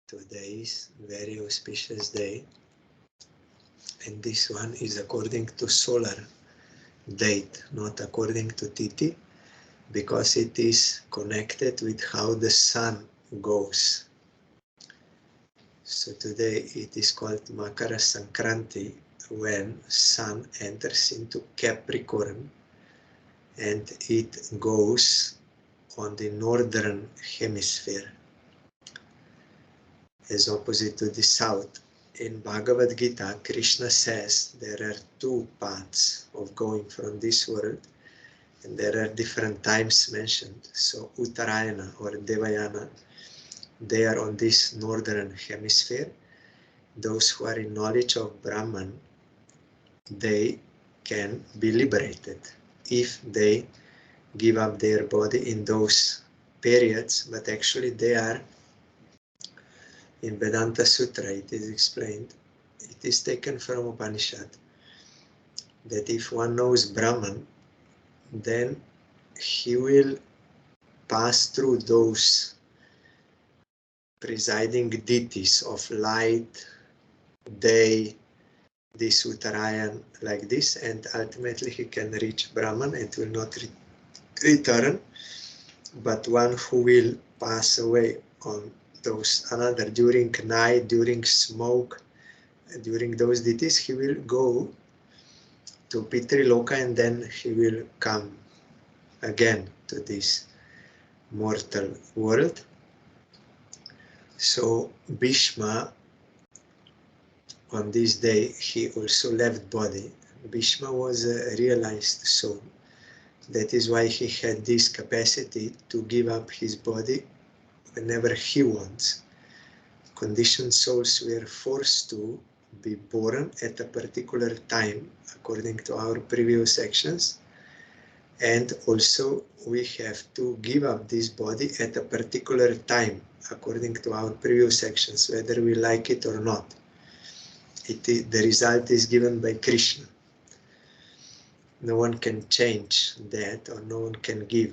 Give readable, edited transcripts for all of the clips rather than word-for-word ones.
Today is very auspicious day, and this one is according to solar date, not according to Tithi, because it is connected with how the sun goes. So today it is called Makara Sankranti, when sun enters into Capricorn and it goes on the northern hemisphere, as opposite to the south. In Bhagavad Gita, Krishna says there are two paths of going from this world, and there are different times mentioned. So Uttarayana or Devayana, they are on this northern hemisphere. Those who are in knowledge of Brahman, they can be liberated if they give up their body in those periods, but actually they are, in Vedanta Sutra it is explained, it is taken from Upanishad, that if one knows Brahman, then he will pass through those presiding deities of light, day, this Uttarayan, like this, and ultimately he can reach Brahman and will not return. But one who will pass away on those another during night, during smoke, during those deities, he will go to Pitri-loka and then he will come again to this mortal world. So Bhishma, on this day, he also left body. Bhishma was a realized soul. That is why he had this capacity to give up his body whenever he wants. Conditioned souls were forced to be born at a particular time, according to our previous sections. And also we have to give up this body at a particular time, according to our previous sections, whether we like it or not. The result is given by Krishna. No one can change that, or no one can give.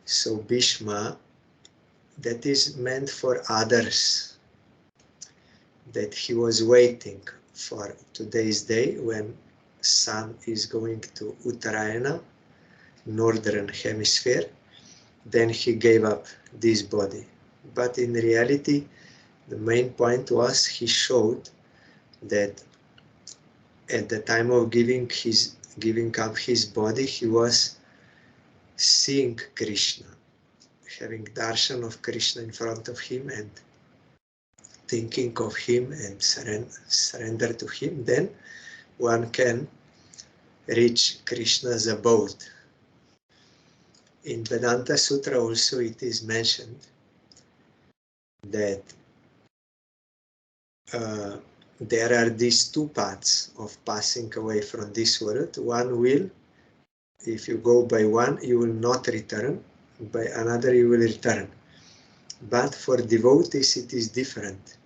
So Bhishma, that is meant for others, that he was waiting for today's day when sun is going to Uttarayana, northern hemisphere, then he gave up this body. But in reality, the main point was he showed that at the time of giving up his body, he was seeing Krishna, having darshan of Krishna in front of him and thinking of him and surrender to him. Then one can reach Krishna's abode. In Vedanta Sutra also it is mentioned that there are these two paths of passing away from this world. One will, if you go by one, you will not return. By another, you will return. But for devotees, it is different.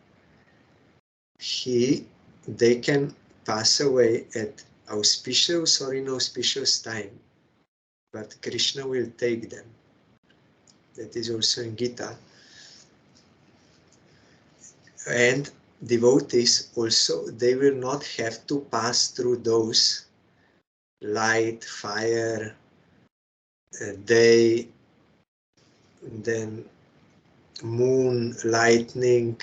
They can pass away at auspicious or inauspicious time, but Krishna will take them. That is also in Gita. And devotees also, they will not have to pass through those light, fire, day, then moon, lightning,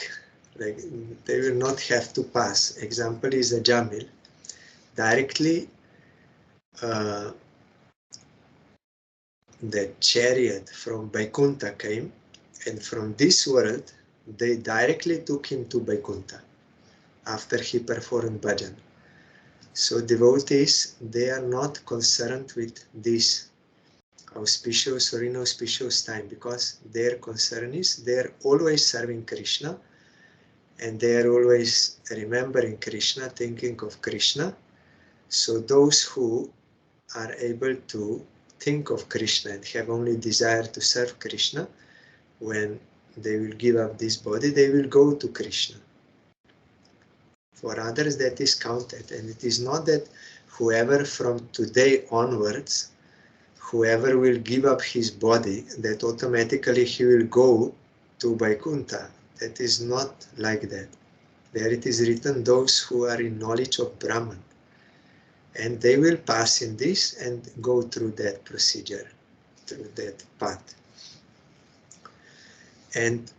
like they will not have to pass. Example is a Jamil. Directly the chariot from Vaikuntha came, and from this world they directly took him to Vaikuntha after he performed bhajan. So devotees, they are not concerned with this auspicious or inauspicious time, because their concern is they are always serving Krishna and they are always remembering Krishna, thinking of Krishna. So those who are able to think of Krishna and have only desire to serve Krishna, when they will give up this body, they will go to Krishna. For others, that is counted, and it is not that whoever from today onwards, whoever will give up his body, that automatically he will go to Vaikuntha. That is not like that. There it is written, those who are in knowledge of Brahman. And they will pass in this and go through that procedure, through that path. And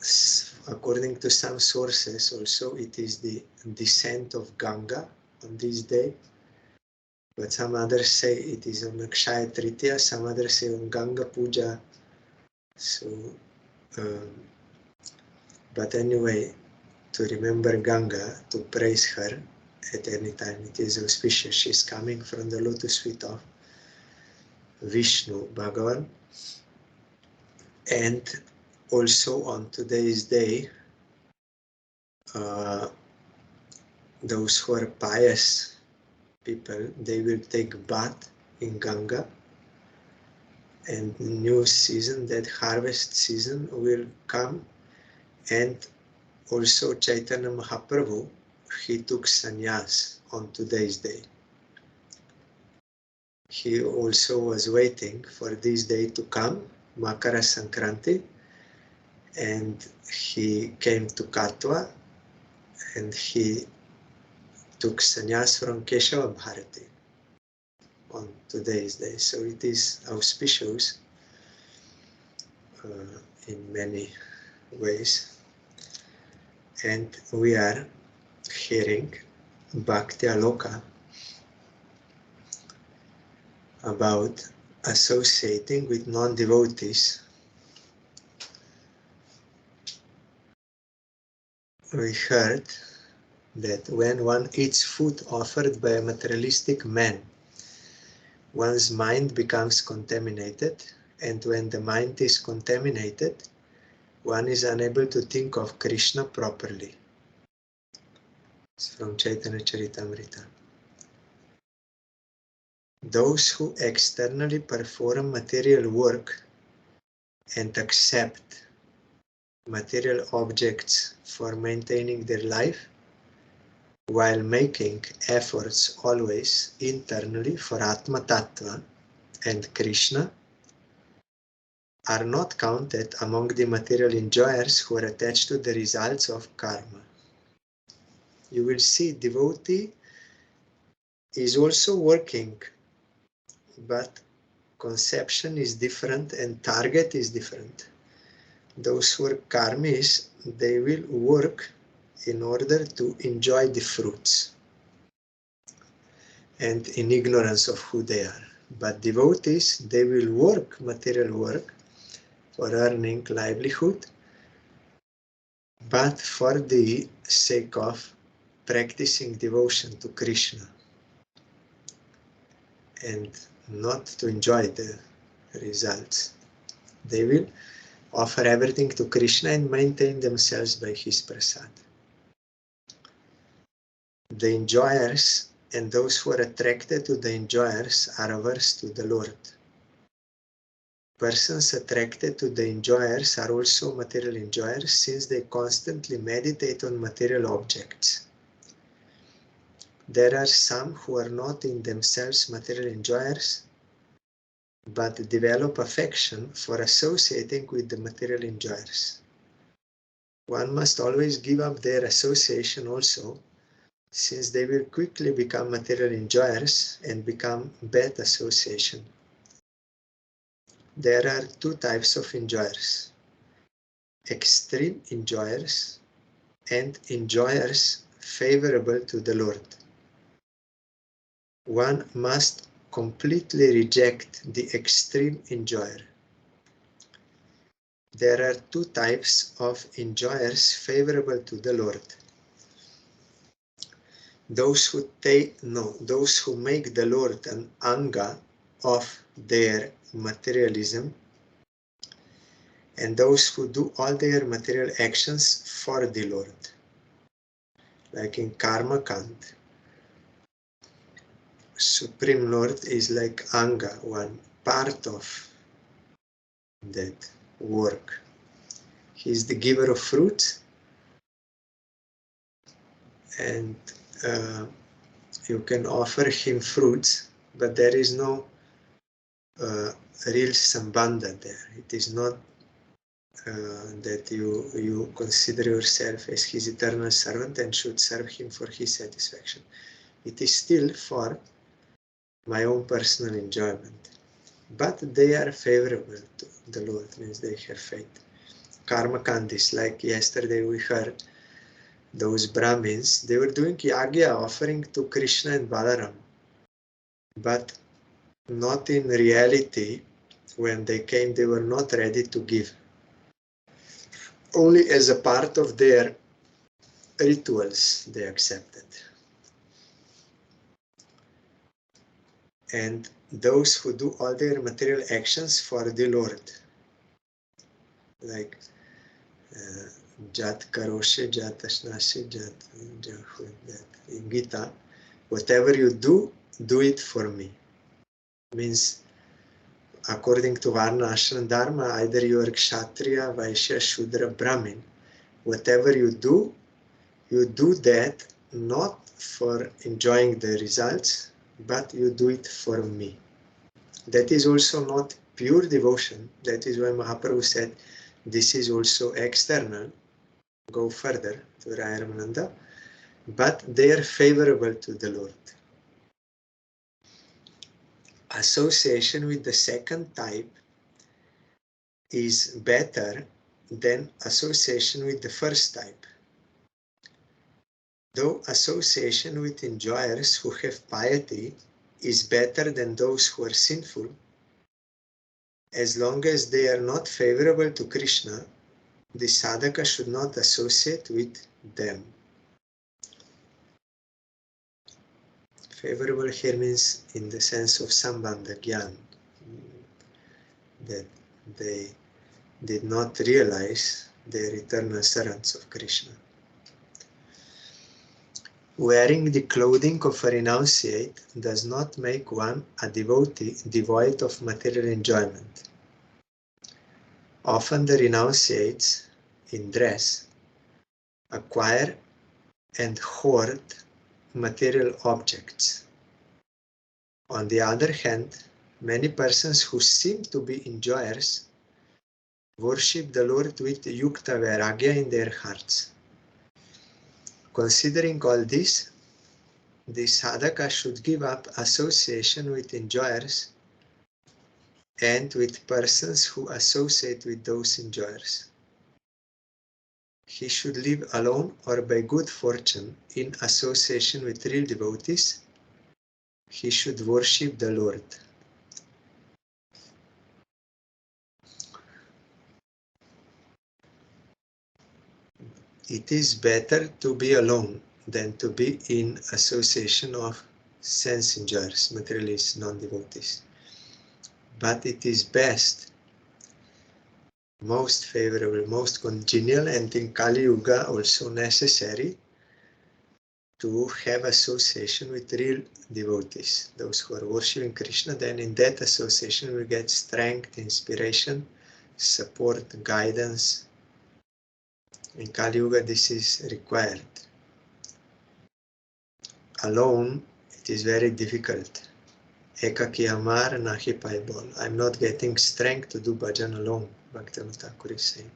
according to some sources also, it is the descent of Ganga on this day. But some others say it is on Akshaya Tritiya, some others say on Ganga Puja. So, but anyway, to remember Ganga, to praise her at any time, it is auspicious. She is coming from the lotus feet of Vishnu, Bhagavan. And also on today's day, those who are pious people, they will take bath in Ganga. And new season, that harvest season will come. And also Chaitanya Mahaprabhu, he took sannyas on today's day. He also was waiting for this day to come, Makara Sankranti, and he came to Katwa and he took sannyas from Keshava Bharati on today's day. So it is auspicious in many ways. And we are hearing Bhaktyaloka about associating with non-devotees. We heard that when one eats food offered by a materialistic man, one's mind becomes contaminated, and when the mind is contaminated, one is unable to think of Krishna properly. It's from Chaitanya Charitamrita. Those who externally perform material work and accept material objects for maintaining their life, while making efforts always internally for Atma Tattva and Krishna, are not counted among the material enjoyers who are attached to the results of karma. You will see devotee is also working, but conception is different and target is different. Those who are karmis, they will work in order to enjoy the fruits and in ignorance of who they are. But devotees, they will work material work for earning livelihood, but for the sake of practicing devotion to Krishna and not to enjoy the results. They will offer everything to Krishna and maintain themselves by his prasad. The enjoyers and those who are attracted to the enjoyers are averse to the Lord. Persons attracted to the enjoyers are also material enjoyers, since they constantly meditate on material objects. There are some who are not in themselves material enjoyers, but develop affection for associating with the material enjoyers. One must always give up their association also, since they will quickly become material enjoyers and become bad association. There are two types of enjoyers: extreme enjoyers and enjoyers favorable to the Lord. One must completely reject the extreme enjoyer. There are two types of enjoyers favorable to the Lord. Those who make the Lord an anga of their materialism, and those who do all their material actions for the Lord, like in Karma Kant. Supreme Lord is like anga, one part of that work. He is the giver of fruit, and you can offer him fruits, but there is no real sambandha there. It is not that you consider yourself as his eternal servant and should serve him for his satisfaction. It is still for my own personal enjoyment, but they are favorable to the Lord, means they have faith. Karma kandis, like yesterday we heard, those Brahmins, they were doing yagya, offering to Krishna and Balaram, but not in reality. When they came, they were not ready to give. Only as a part of their rituals they accepted. And those who do all their material actions for the Lord, like Jat Karoshe, Jat Ashnashe, Jat in Gita, whatever you do, do it for me. Means, according to Varna Ashram Dharma, either you are Kshatriya, Vaishya, Shudra, Brahmin. Whatever you do that not for enjoying the results, but you do it for me. That is also not pure devotion. That is why Mahaprabhu said, this is also external. Go further to Raya Ramananda, but they are favorable to the Lord. Association with the second type is better than association with the first type. Though association with enjoyers who have piety is better than those who are sinful, as long as they are not favorable to Krishna, the sadhaka should not associate with them. Favorable here means in the sense of sambandha gyan, that they did not realize they are eternal servants of Krishna. Wearing the clothing of a renunciate does not make one a devotee devoid of material enjoyment. Often the renunciates in dress acquire and hoard material objects. On the other hand, many persons who seem to be enjoyers worship the Lord with yukta vairagya in their hearts. Considering all this, the sadhaka should give up association with enjoyers and with persons who associate with those enjoyers. He should live alone or by good fortune in association with real devotees. He should worship the Lord. It is better to be alone than to be in association of sense enjoyers, materialists, non-devotees. But it is best, most favorable, most congenial, and in Kali Yuga also necessary to have association with real devotees, those who are worshipping Krishna. Then in that association we get strength, inspiration, support, guidance. In Kali Yuga this is required. Alone it is very difficult. Ekaki amar nahi paibol. I'm not getting strength to do bhajan alone, Bhaktyaloka Thakur is saying.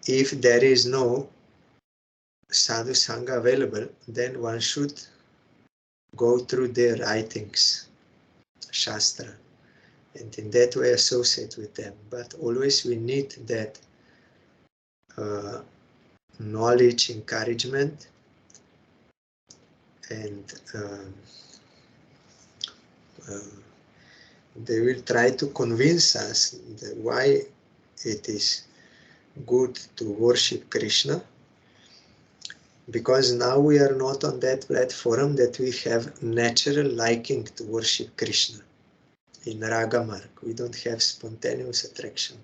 If there is no sadhu sangha available, then one should go through their writings, shastra, and in that way associate with them. But always we need that knowledge, encouragement, and they will try to convince us that why it is good to worship Krishna, because now we are not on that platform that we have natural liking to worship Krishna. In Raga Marg, we don't have spontaneous attraction.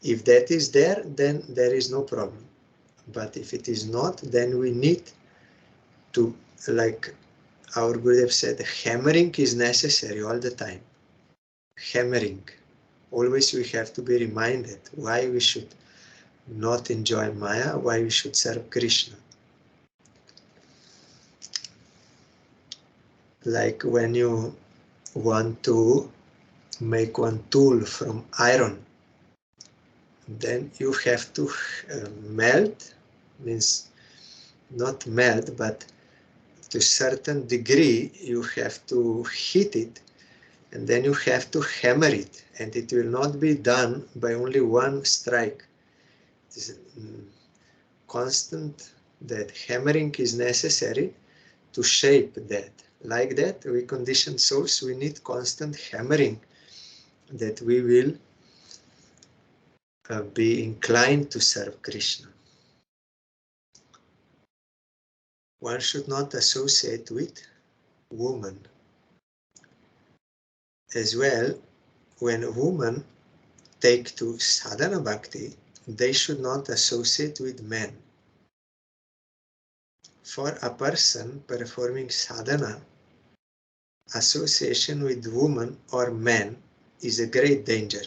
If that is there, then there is no problem. But if it is not, then we need to, like our Gurudev said, hammering is necessary all the time. Hammering. Always we have to be reminded why we should not enjoy Maya, why we should serve Krishna. Like when you want to make one tool from iron, then you have to melt, means not melt, but to a certain degree you have to heat it, and then you have to hammer it, and it will not be done by only one strike. It is constant, that hammering is necessary to shape that. Like that, we conditioned souls, we need constant hammering, that we will be inclined to serve Krishna. One should not associate with women. As well, when women take to sadhana bhakti, they should not associate with men. For a person performing sadhana, association with women or men is a great danger.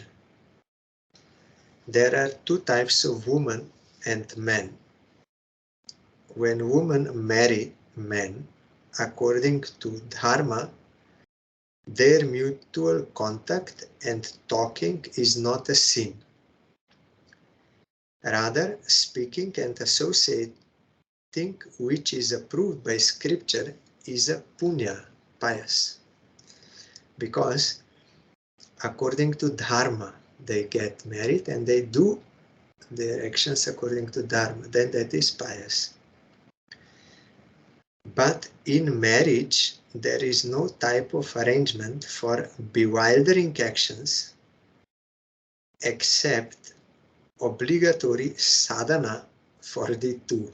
There are two types of women and men. When women marry men, according to dharma, their mutual contact and talking is not a sin. Rather, speaking and associating, which is approved by scripture, is a punya, pious. Because according to dharma, they get married and they do their actions according to dharma, then that is pious. But in marriage, there is no type of arrangement for bewildering actions except obligatory sadhana for the two.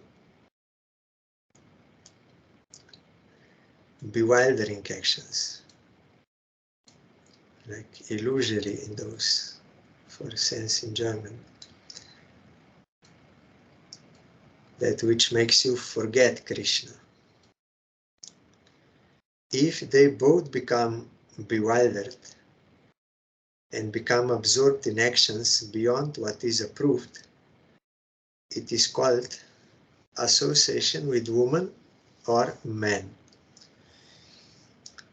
Bewildering actions, like illusory in those, for sense enjoyment. That which makes you forget Krishna. If they both become bewildered and become absorbed in actions beyond what is approved, it is called association with woman or man.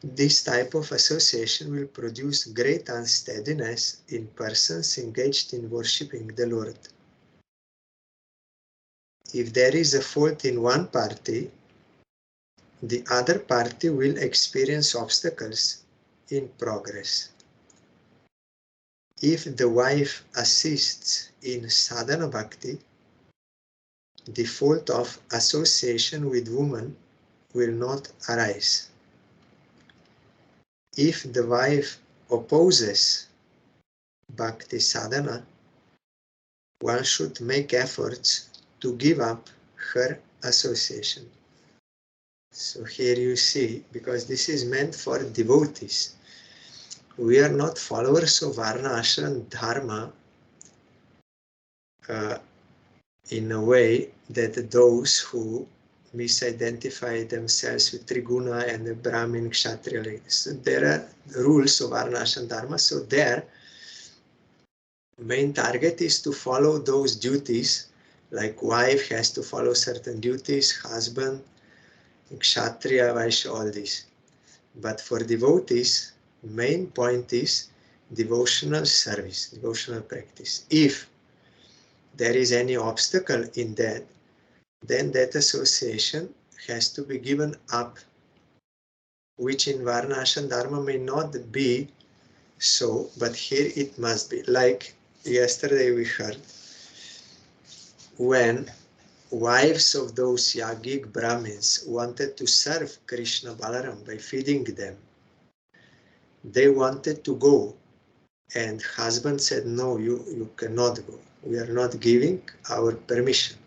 This type of association will produce great unsteadiness in persons engaged in worshipping the Lord. If there is a fault in one party, the other party will experience obstacles in progress. If the wife assists in sadhana bhakti, the fault of association with woman will not arise. If the wife opposes bhakti sadhana, one should make efforts to give up her association. So here you see, because this is meant for devotees. We are not followers of Varna, Ashram, Dharma in a way that those who misidentify themselves with Triguna and the Brahmin, Kshatriya. So there are rules of Varna, Ashram, Dharma. So their main target is to follow those duties, like wife has to follow certain duties, husband, Kshatriya, Vaishya, all this. But for devotees, main point is devotional service, devotional practice. If there is any obstacle in that, then that association has to be given up, which in Varna, Ashram, Dharma may not be so, but here it must be. Like yesterday we heard, when wives of those Yagic Brahmins wanted to serve Krishna Balaram by feeding them, they wanted to go, and husband said, no, you cannot go. We are not giving our permission.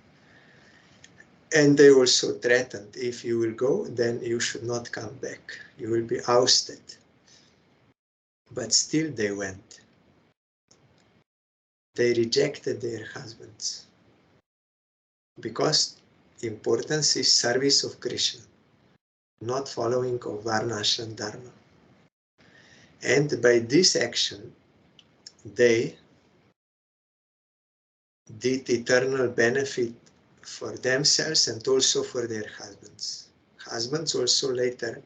And they also threatened, if you will go, then you should not come back. You will be ousted. But still they went. They rejected their husbands. Because importance is service of Krishna, not following of Varna, Ashram, Dharma. And by this action, they did eternal benefit for themselves and also for their husbands. Husbands also later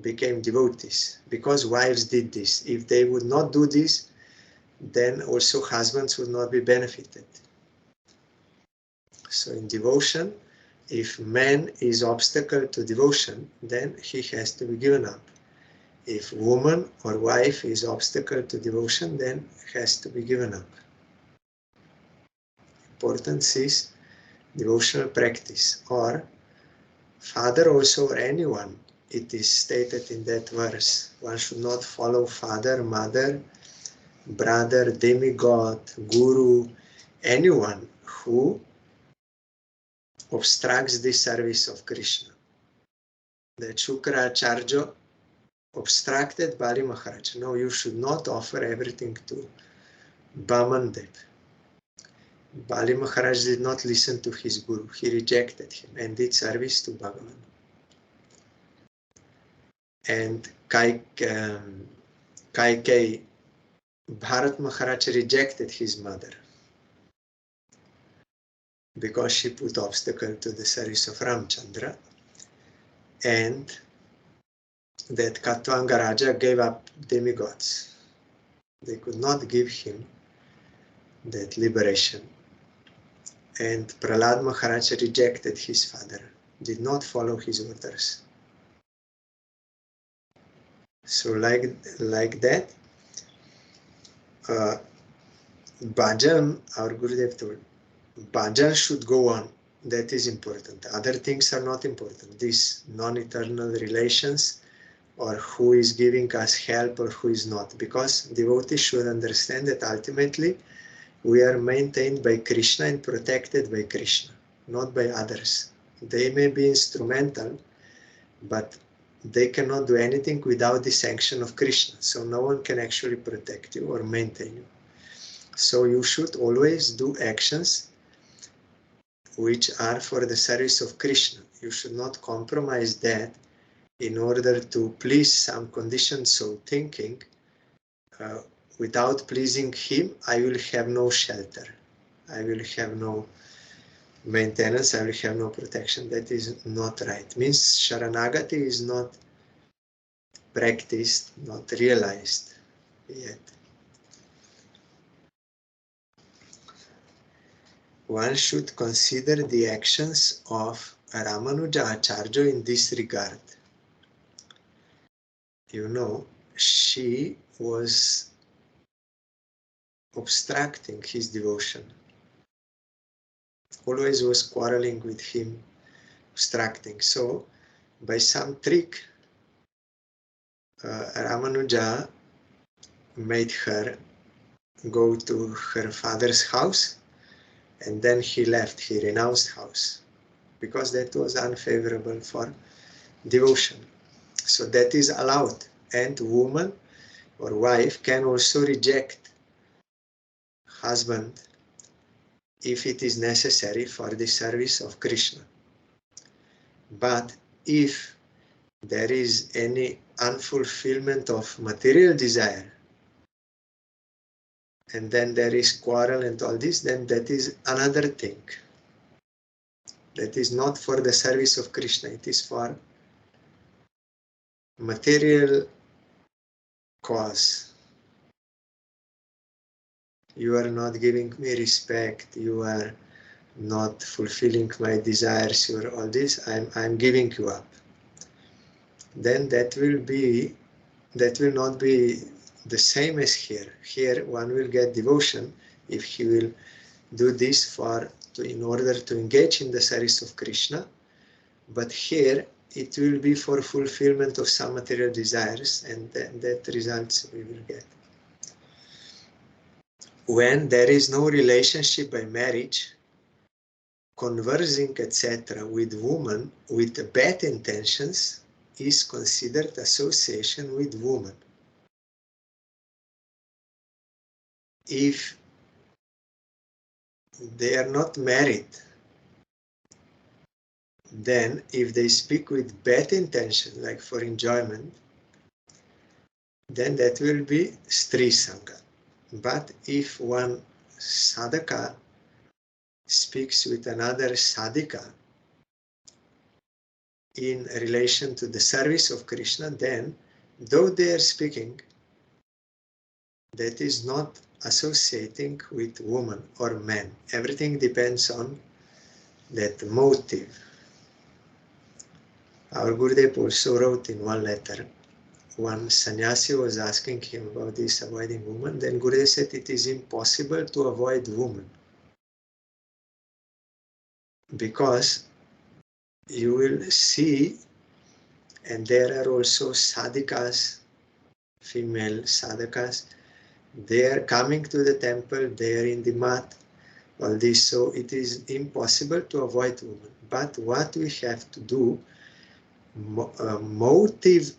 became devotees, because wives did this. If they would not do this, then also husbands would not be benefited. So in devotion, if man is obstacle to devotion, then he has to be given up. If woman or wife is obstacle to devotion, then has to be given up. Importance is devotional practice, or father also, or anyone. It is stated in that verse, one should not follow father, mother, brother, demigod, guru, anyone who obstructs the service of Krishna. The Shukracharya obstructed Bali Maharaj. No, you should not offer everything to Bamandev. Bali Maharaj did not listen to his guru. He rejected him and did service to Bhagavan. And Kaikei, Bharat Maharaj rejected his mother because she put obstacle to the service of Ramchandra, and that Katwanga Raja gave up demigods. They could not give him that liberation. And Prahlad Maharaj rejected his father, did not follow his orders. So like that, bhajan, our Gurudev told, bhajan should go on. That is important. Other things are not important. These non-eternal relations, or who is giving us help or who is not. Because devotees should understand that ultimately we are maintained by Krishna and protected by Krishna, not by others. They may be instrumental, but they cannot do anything without the sanction of Krishna. So no one can actually protect you or maintain you. So you should always do actions which are for the service of Krishna. You should not compromise that in order to please some conditioned soul, thinking, without pleasing him, I will have no shelter. I will have no maintenance, I will have no protection. That is not right. Means Sharanagati is not practiced, not realized yet. One should consider the actions of Ramanuja Acharya in this regard. You know, she was obstructing his devotion. Always was quarreling with him, obstructing. So, by some trick, Ramanuja made her go to her father's house, and then he left, he renounced house, because that was unfavorable for devotion. So that is allowed, and woman or wife can also reject husband if it is necessary for the service of Krishna. But if there is any unfulfillment of material desire, and then there is quarrel and all this, then that is another thing. That is not for the service of Krishna, it is for material cause. You are not giving me respect, you are not fulfilling my desires, you are all this, I'm giving you up. Then that will not be the same as here. Here one will get devotion if he will do this in order to engage in the service of Krishna. But here it will be for fulfillment of some material desires, and that results we will get. When there is no relationship by marriage, conversing, etc., with woman with bad intentions is considered association with woman. If they are not married, then if they speak with bad intention, like for enjoyment, then that will be Stri Sangha. But if one sadhaka speaks with another sadhika in relation to the service of Krishna, then though they are speaking, that is not associating with woman or man. Everything depends on that motive. Our Gurudev also wrote in one letter, one sannyasi was asking him about this avoiding woman, then Gurudev said it is impossible to avoid woman, because you will see, and there are also sadhikas, female sadhakas, they are coming to the temple, they are in the mat, all this, so it is impossible to avoid woman. But what we have to do, motive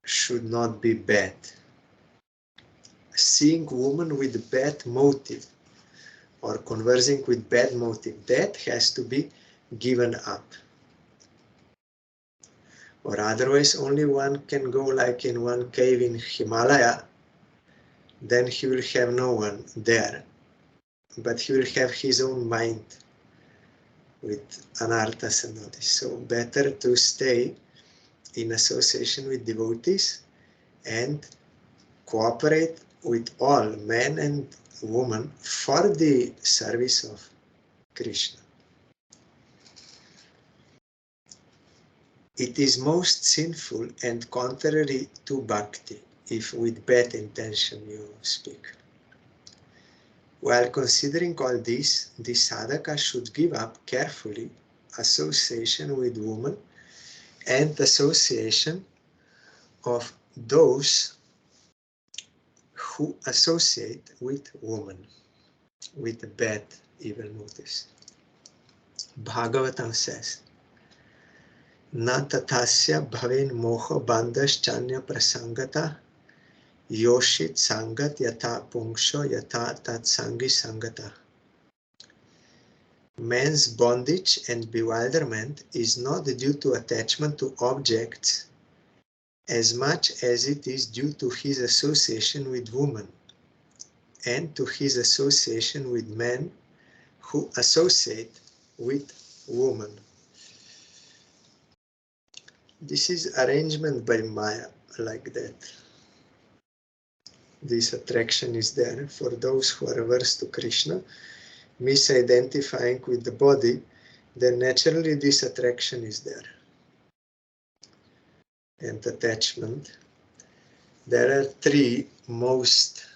should not be bad. Seeing woman with bad motive or conversing with bad motive, that has to be given up. Or otherwise only one can go like in one cave in Himalaya, then he will have no one there, but he will have his own mind with anarthas and all this. So better to stay in association with devotees and cooperate with all men and women for the service of Krishna. It is most sinful and contrary to bhakti if with bad intention you speak. While considering all this, the sadhaka should give up carefully association with women and association of those who associate with women, with bad, evil motives. Bhagavatam says, Na tathasya bhaven moho bandhaschanya prasangata yoshit sangat yatha pungsho yatha tatsangi sangata. Man's bondage and bewilderment is not due to attachment to objects as much as it is due to his association with women and to his association with men who associate with women. This is arrangement by Maya, like that. This attraction is there for those who are averse to Krishna, misidentifying with the body, then naturally this attraction is there. And attachment. There are three most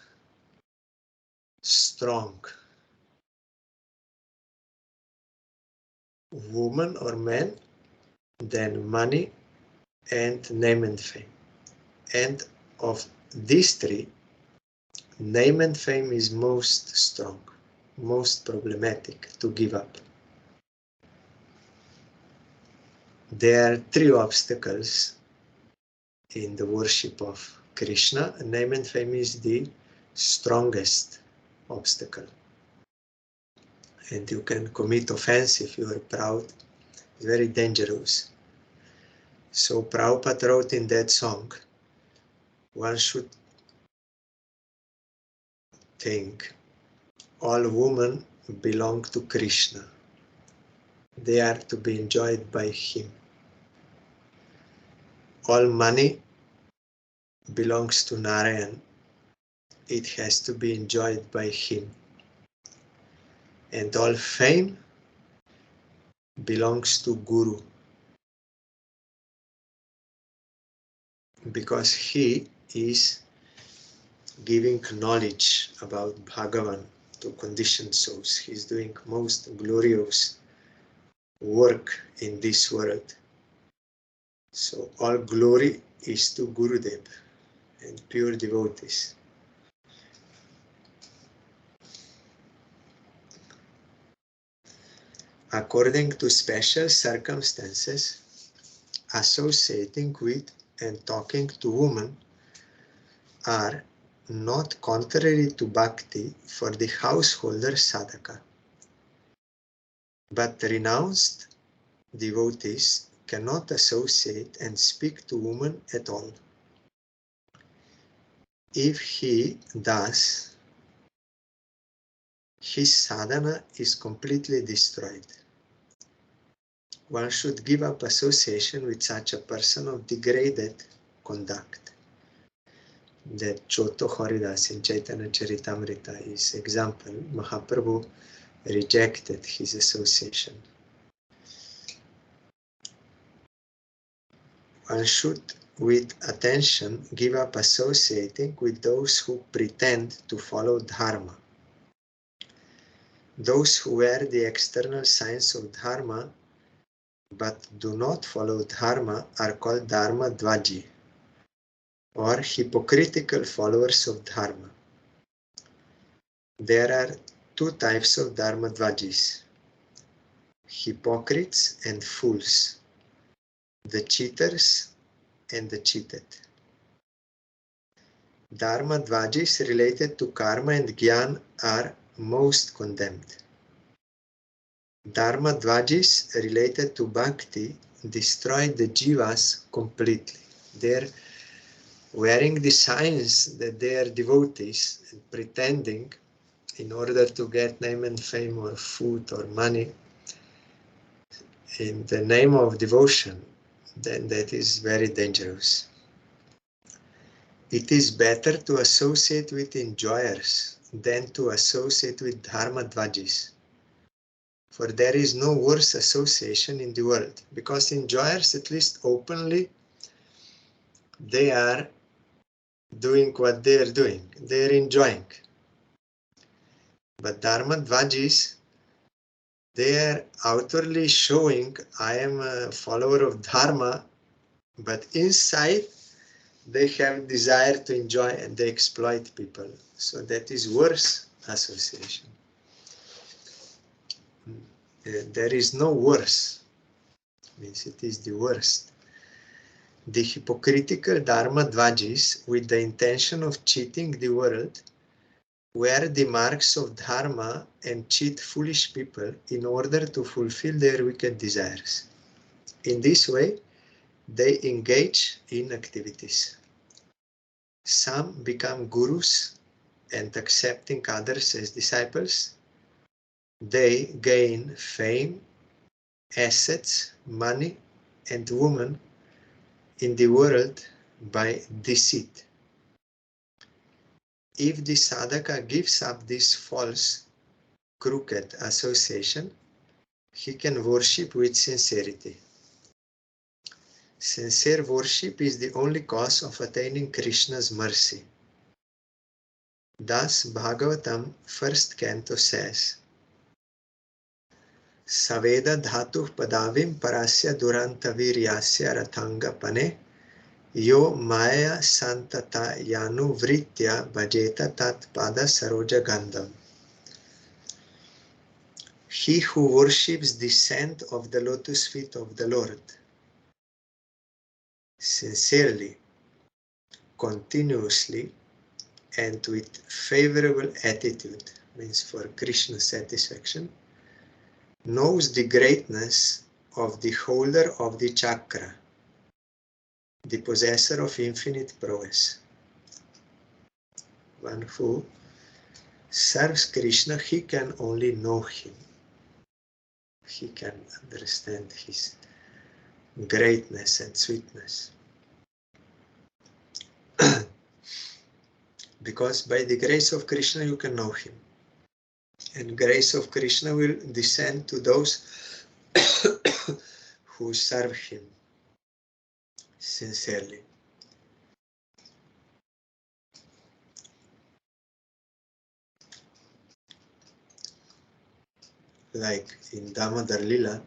strong: woman or man, then money, and name and fame. And of these three, name and fame is most strong, most problematic to give up. There are three obstacles in the worship of Krishna. Name and fame is the strongest obstacle. And you can commit offense if you are proud. It's very dangerous. So Prabhupada wrote in that song, one should think all women belong to Krishna. They are to be enjoyed by him. All money belongs to Narayan. It has to be enjoyed by him. And all fame belongs to Guru, because he is giving knowledge about Bhagavan to conditioned souls. He is doing most glorious work in this world. So all glory is to Gurudev and pure devotees. According to special circumstances, associating with and talking to women are not contrary to bhakti for the householder sadhaka. But renounced devotees cannot associate and speak to women at all. If he does, his sadhana is completely destroyed. one should give up association with such a person of degraded conduct. That Choto Haridas in Chaitanya Charitamrita is example. Mahaprabhu rejected his association. One should, with attention, give up associating with those who pretend to follow Dharma. Those who wear the external signs of Dharma but do not follow Dharma are called Dharma Dvaji, or hypocritical followers of Dharma. There are two types of Dharma Dvajis, hypocrites and fools, the cheaters and the cheated. Dharma Dvajis related to karma and jnana are most condemned. Dharma Dvajis related to bhakti destroy the jivas completely. They're wearing the signs that they are devotees and pretending in order to get name and fame or food or money in the name of devotion, then that is very dangerous. It is better to associate with enjoyers than to associate with Dharma Dvajis. For there is no worse association in the world, because enjoyers, at least openly, they are doing what they are doing. They are enjoying. But Dharma Dvajis, they are outwardly showing, I am a follower of Dharma, but inside they have desire to enjoy and they exploit people. So that is worse association. There is no worse. Means it is the worst. The hypocritical Dharma Dvajis, with the intention of cheating the world, wear the marks of Dharma and cheat foolish people in order to fulfill their wicked desires. In this way, they engage in activities. Some become gurus and accepting others as disciples. They gain fame, assets, money, and women in the world by deceit. If the sadhaka gives up this false, crooked association, he can worship with sincerity. Sincere worship is the only cause of attaining Krishna's mercy. Thus, Bhagavatam, 1st canto says, Saveda dhatu padavim parasya durantaviryasya rathanga pane yo maya santata yanu vritya bhajeta tat pada saroja gandham. He who worships the scent of the lotus feet of the Lord sincerely, continuously, and with favorable attitude, means for Krishna's satisfaction, knows the greatness of the holder of the chakra, the possessor of infinite prowess. One who serves Krishna, he can only know him. He can understand his greatness and sweetness. Because by the grace of Krishna you can know him. And grace of Krishna will descend to those who serve him sincerely. Like in Damodar Lila,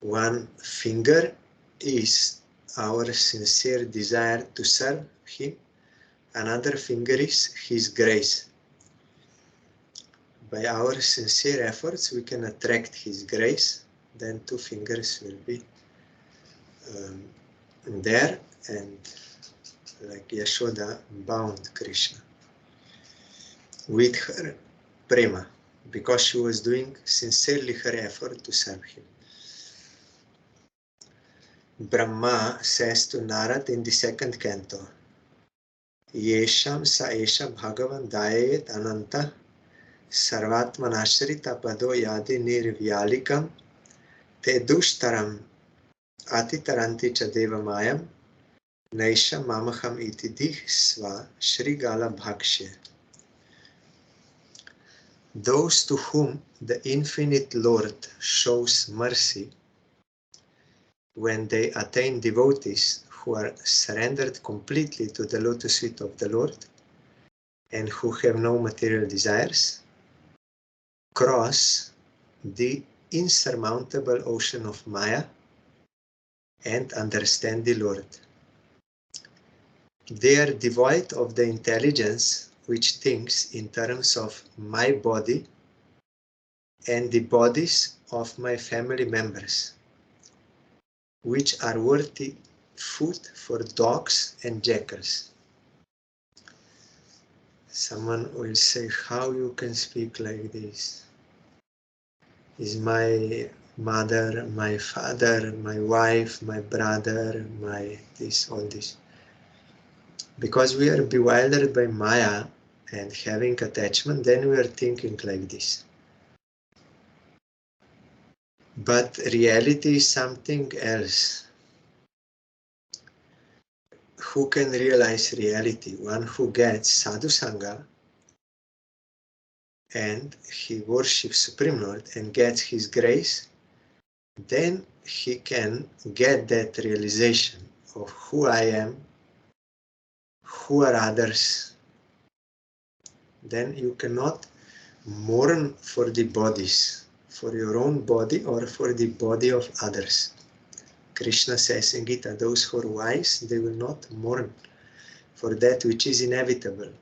one finger is our sincere desire to serve him, another finger is his grace. By our sincere efforts we can attract his grace, then two fingers will be there, and like Yashoda bound Krishna with her prema, because she was doing sincerely her effort to serve him. Brahma says to Narad in the 2nd canto, Yesham sa esha bhagavan dayet ananta sarvatmanashrita pado yadi nirvyalikam Te dushtaram atitaranti cha deva mayam naisha mamaham iti dihsva shrigala bhakshya. Those to whom the infinite Lord shows mercy when they attain devotees who are surrendered completely to the lotus feet of the Lord and who have no material desires, cross the insurmountable ocean of Maya and understand the Lord. They are devoid of the intelligence which thinks in terms of my body and the bodies of my family members, which are worthy food for dogs and jackals. Someone will say, how you can speak like this? Is my mother, my father, my wife, my brother, my this, all this. Because we are bewildered by Maya and having attachment, then we are thinking like this. But reality is something else. Who can realize reality? One who gets sadhu sangha and he worships Supreme Lord and gets his grace, then he can get that realization of who I am, who are others. Then you cannot mourn for the bodies, for your own body or for the body of others. Krishna says in Gita, those who are wise, they will not mourn for that which is inevitable.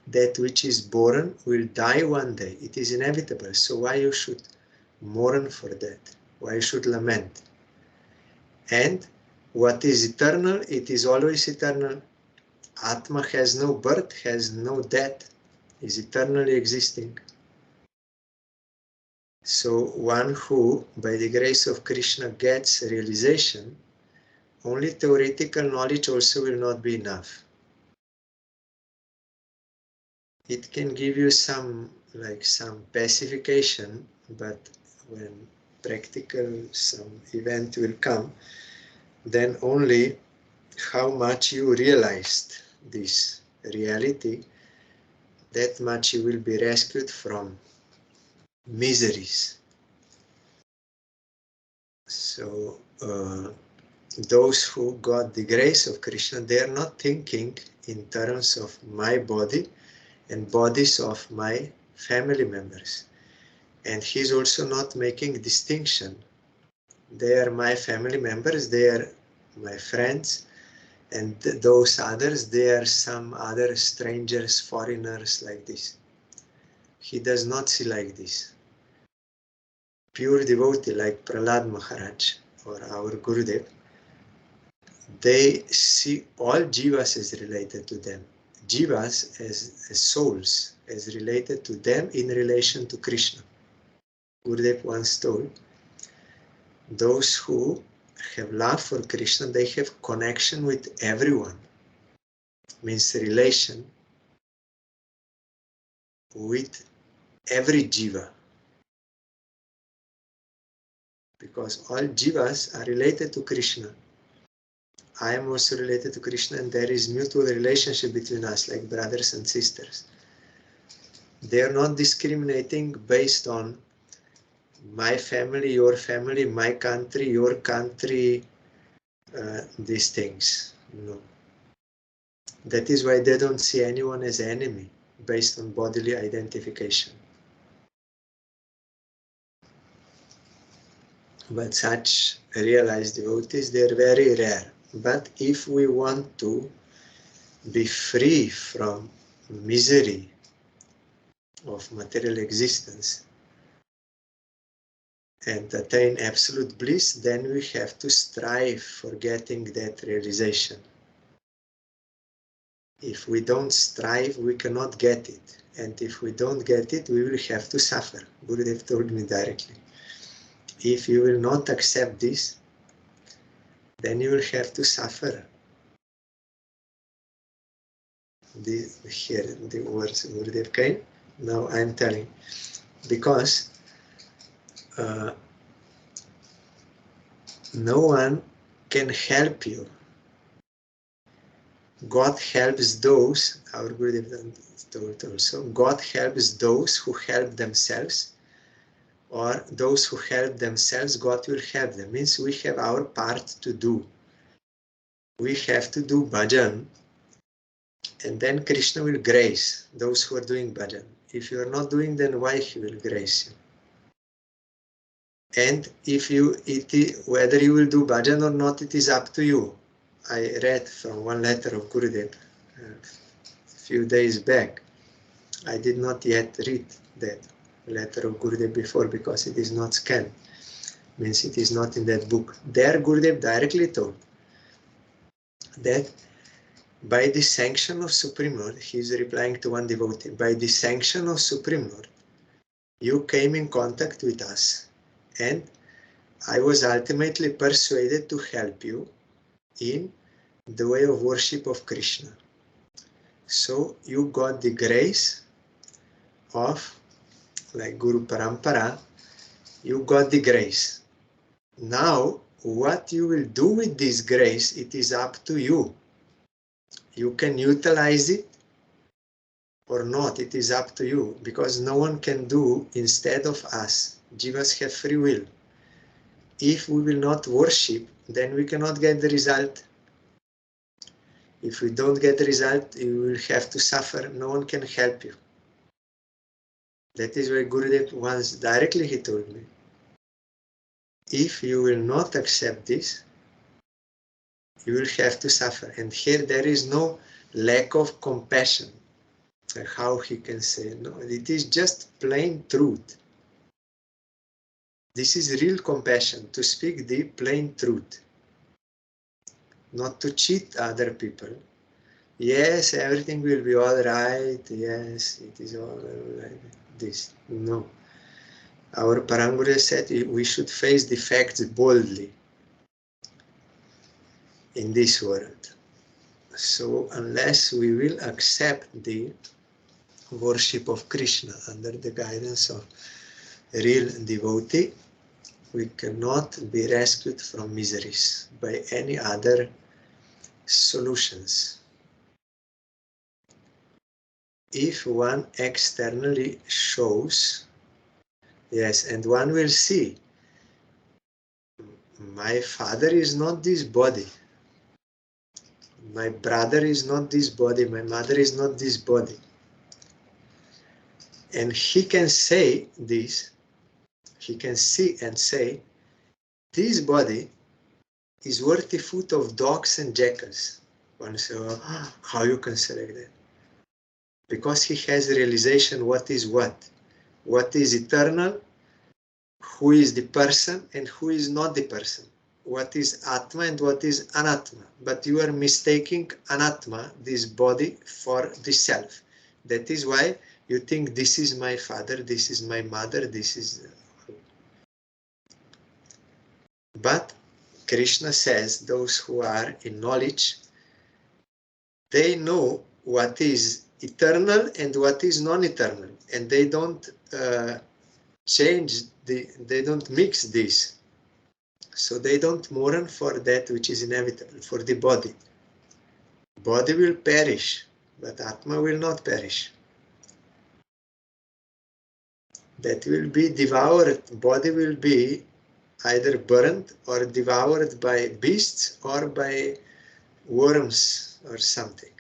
That which is born will die one day. It is inevitable. So why you should mourn for that? Why you should lament? And what is eternal, it is always eternal. Atma has no birth, has no death, is eternally existing. So one who, by the grace of Krishna, gets realization, only theoretical knowledge also will not be enough. It can give you some pacification, but when some event will come, then only how much you realized this reality, that much you will be rescued from miseries. So those who got the grace of Krishna, they are not thinking in terms of my body and bodies of my family members. And he's also not making distinction. They are my family members, they are my friends, and those others, they are some other strangers, foreigners like this. He does not see like this. Pure devotee like Prahlad Maharaj or our Gurudev, they see all jivas as related to them. Jivas as souls, as related to them in relation to Krishna. Gurudev once told, those who have love for Krishna, they have connection with everyone. Means relation with every jiva. Because all jivas are related to Krishna. I am also related to Krishna, and there is mutual relationship between us, like brothers and sisters. They are not discriminating based on my family, my country, your country, these things. No. That is why they don't see anyone as enemy based on bodily identification. But such realized devotees, they are very rare. But if we want to be free from misery of material existence and attain absolute bliss, then we have to strive for getting that realization. If we don't strive, we cannot get it. And if we don't get it, we will have to suffer. Gurudev told me directly. If you will not accept this, then you will have to suffer. Here, the words Gurudev came. Now I'm telling. Because no one can help you. God helps those, our Gurudev told also, God helps those who help themselves, or those who help themselves, God will help them. Means we have our part to do. We have to do bhajan, and then Krishna will grace those who are doing bhajan. If you are not doing, then why he will grace you? And if you, whether you will do bhajan or not, it is up to you. I read from one letter of Gurudev a few days back. I did not yet read that letter of Gurudev before because it is not scanned. Means it is not in that book. There Gurudev directly told that by the sanction of Supreme Lord, he is replying to one devotee, by the sanction of Supreme Lord, you came in contact with us, and I was ultimately persuaded to help you in the way of worship of Krishna. So you got the grace of, like Guru Parampara, you got the grace. Now, what you will do with this grace, it is up to you. You can utilize it or not, it is up to you, because no one can do instead of us. Jivas have free will. If we will not worship, then we cannot get the result. If we don't get the result, you will have to suffer. No one can help you. That is why Gurudev once directly he told me, if you will not accept this, you will have to suffer. And here there is no lack of compassion. How he can say, no, it is just plain truth. This is real compassion, to speak the plain truth, not to cheat other people. Yes, everything will be all right. Yes, it is all like this. No. Our Paranguru said we should face the facts boldly in this world. So unless we will accept the worship of Krishna under the guidance of real devotee, we cannot be rescued from miseries by any other solutions. If one externally shows, yes, and one will see, my father is not this body, my brother is not this body, my mother is not this body. And he can say this, he can see and say, this body is worth the food of dogs and jackals. One says, oh, how you can select that? Because he has realization what is eternal, who is the person and who is not the person, what is Atma and what is Anatma. But you are mistaking Anatma, this body, for the self. That is why you think this is my father, this is my mother, this is... But Krishna says those who are in knowledge, they know what is eternal and what is non-eternal, and they don't they don't mix this. So they don't mourn for that which is inevitable, for the body. Body will perish, but Atma will not perish. That will be devoured, body will be either burnt or devoured by beasts or by worms or something.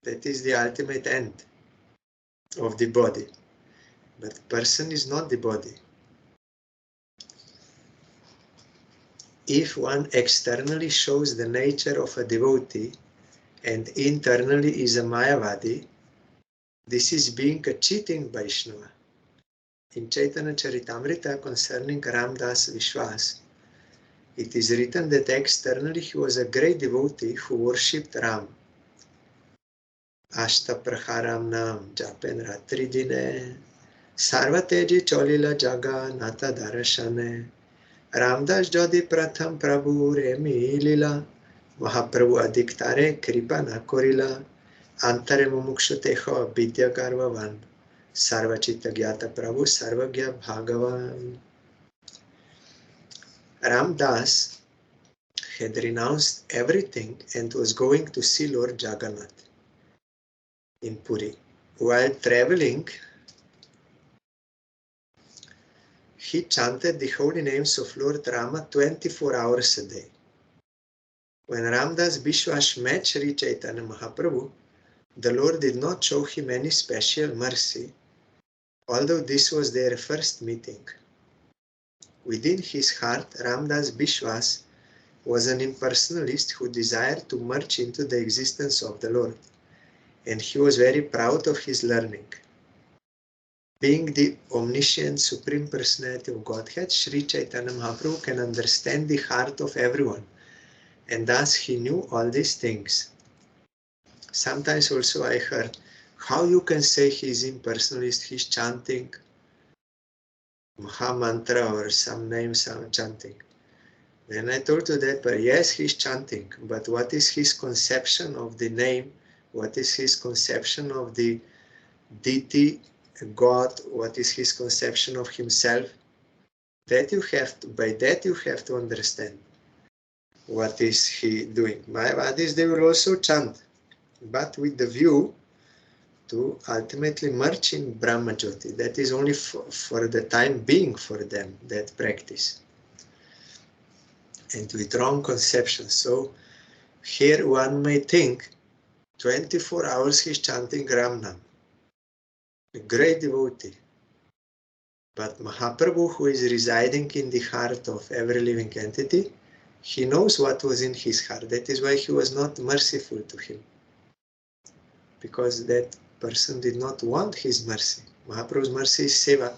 That is the ultimate end of the body. But person is not the body. If one externally shows the nature of a devotee and internally is a Mayavadi, this is being a cheating Vaishnava. In Chaitanya Charitamrita concerning Ramdas Vishwas, it is written that externally he was a great devotee who worshipped Ram. Ashta Praharam Nam Japen Ratri Dine Sarvateji Cholila Jaga Nata Darashane Ramdas Jodi Pratham Prabhu Remi Lila Mahaprabhu Adiktare Kripa Nakorila Antare Mumukshute Vidya Garvavan Sarvachita Gyata Prabhu Sarvagya Bhagavan. Ram Das had renounced everything and was going to see Lord Jagannath in Puri. While traveling, he chanted the holy names of Lord Rama 24 hours a day. When Ramdas Bishwash met Sri Chaitanya Mahaprabhu, the Lord did not show him any special mercy, although this was their first meeting. Within his heart, Ramdas Bishwas was an impersonalist who desired to merge into the existence of the Lord, and he was very proud of his learning. Being the omniscient Supreme Personality of Godhead, Sri Chaitanya Mahaprabhu can understand the heart of everyone, and thus he knew all these things. Sometimes also I heard, how you can say he's impersonalist, he's chanting Maha Mantra or some name, some chanting. Then I told to that, but yes, he's chanting, but what is his conception of the name? What is his conception of the deity, God? What is his conception of himself? That you have to, by that you have to understand what is he doing. Mayavadis, they will also chant, but with the view to ultimately merge in Brahma Jyoti. That is only for the time being for them, that practice. And with wrong conception. So here one may think 24 hours he's chanting Ramnam, a great devotee. But Mahaprabhu, who is residing in the heart of every living entity, he knows what was in his heart. That is why he was not merciful to him, because that person did not want his mercy. Mahaprabhu's mercy is seva,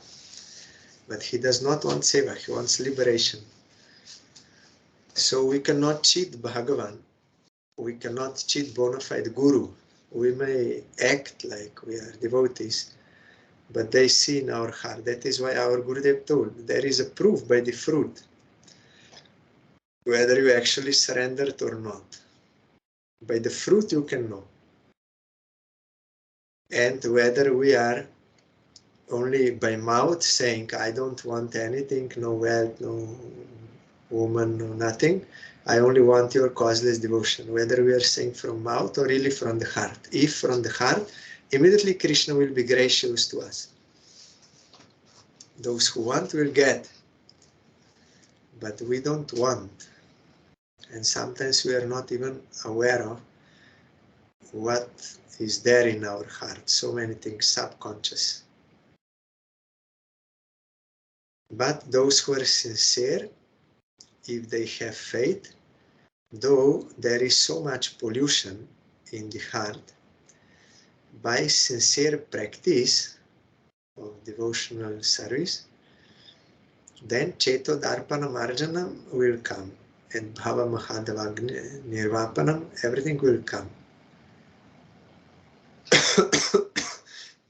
but he does not want seva, he wants liberation. So we cannot cheat Bhagavan, we cannot cheat bona fide Guru. We may act like we are devotees, but they see in our heart. That is why our Gurudev told, there is a proof by the fruit, whether you actually surrendered or not. By the fruit you can know. And whether we are only by mouth saying, I don't want anything, no wealth, no woman, no nothing, I only want your causeless devotion. Whether we are saying from mouth or really from the heart. If from the heart, immediately Krishna will be gracious to us. Those who want will get, but we don't want. And sometimes we are not even aware of what is there in our heart. So many things, subconscious. But those who are sincere, if they have faith, though there is so much pollution in the heart, by sincere practice of devotional service, then Cheto Darpana Marjanam will come, and Bhava Mahadava Nirvapanam, everything will come.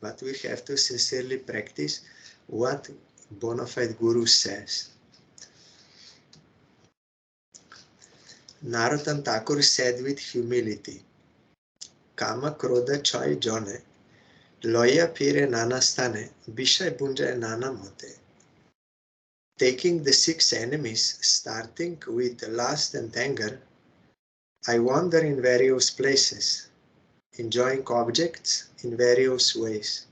But we have to sincerely practice what bona fide Guru says. Narottam Thakur said with humility, Kama Krodha Chai Jone, Loya Pire Nana Stane, Bishay Bunjay Nana Mote. Taking the 6 enemies, starting with lust and anger, I wander in various places, enjoying objects in various ways.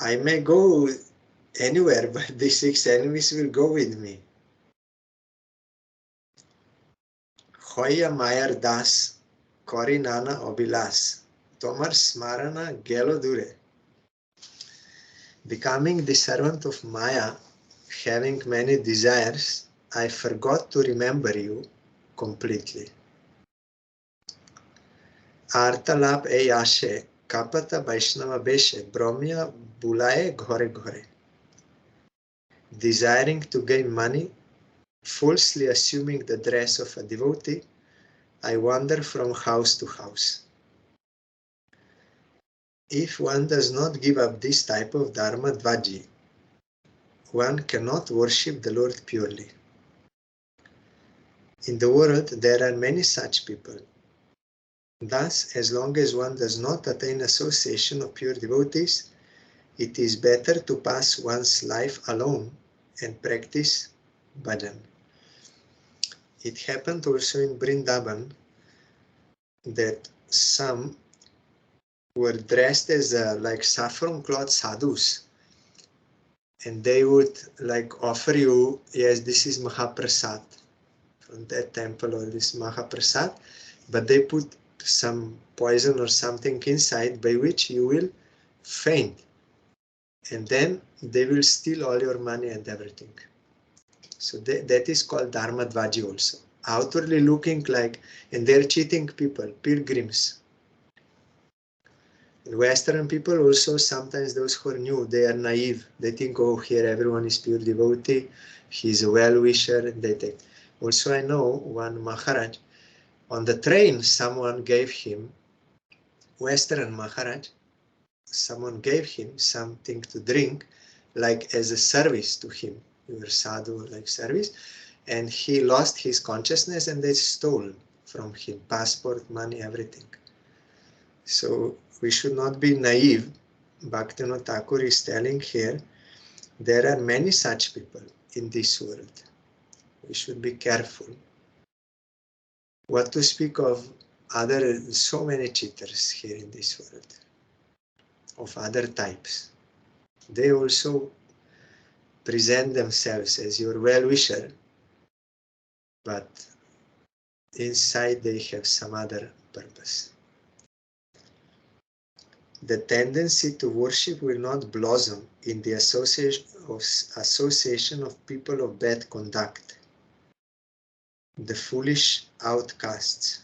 I may go anywhere, but the 6 enemies will go with me. Hoya Mayar Das, Kori Nana Obilas, Tomar Smarana Gelo Dure. Becoming the servant of Maya, having many desires, I forgot to remember you completely. Artalap e ashe, kapata Vaishnava beshe, bromya bulaye ghore ghore. Desiring to gain money, falsely assuming the dress of a devotee, I wander from house to house. If one does not give up this type of dharma dvaji, one cannot worship the Lord purely. In the world, there are many such people. Thus, as long as one does not attain association of pure devotees, it is better to pass one's life alone and practice bhajan. It happened also in Vrindavan that some were dressed as like saffron cloth sadhus, and they would like offer you, yes, this is Mahaprasad from that temple, or this Mahaprasad, but they put some poison or something inside by which you will faint, and then they will steal all your money and everything. So that is called Dharmadvaji also. Outwardly looking like, and they're cheating people, pilgrims. And Western people also, sometimes those who are new, they are naive. They think, oh, here everyone is pure devotee, he's a well-wisher, and they take. Also, I know one Maharaj, on the train, someone gave him, Western Maharaj, someone gave him something to drink, like as a service to him. You were sadhu, like service. And he lost his consciousness and they stole from him passport, money, everything. So we should not be naive. Bhaktivinoda Thakur is telling here, there are many such people in this world. We should be careful. What to speak of other, so many cheaters here in this world, of other types. They also present themselves as your well-wisher, but inside they have some other purpose. The tendency to worship will not blossom in the association of people of bad conduct, the foolish outcasts.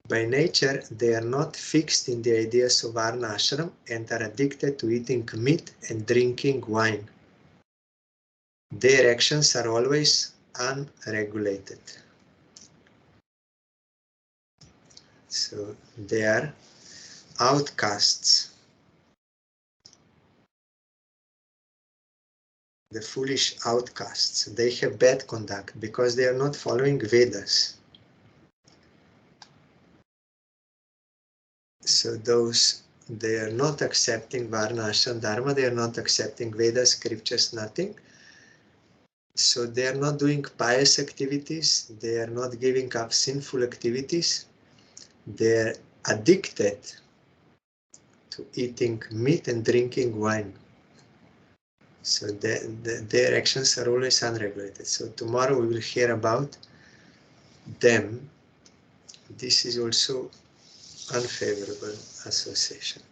By nature, they are not fixed in the ideas of Varna Ashram and are addicted to eating meat and drinking wine. Their actions are always unregulated. So they are outcasts, the foolish outcasts. They have bad conduct because they are not following Vedas. So those, they are not accepting Varna, Ashram, Dharma, they are not accepting Vedas, scriptures, nothing. So they are not doing pious activities, they are not giving up sinful activities, they are addicted to eating meat and drinking wine. So their actions are always unregulated. So tomorrow we will hear about them. This is also unfavorable association.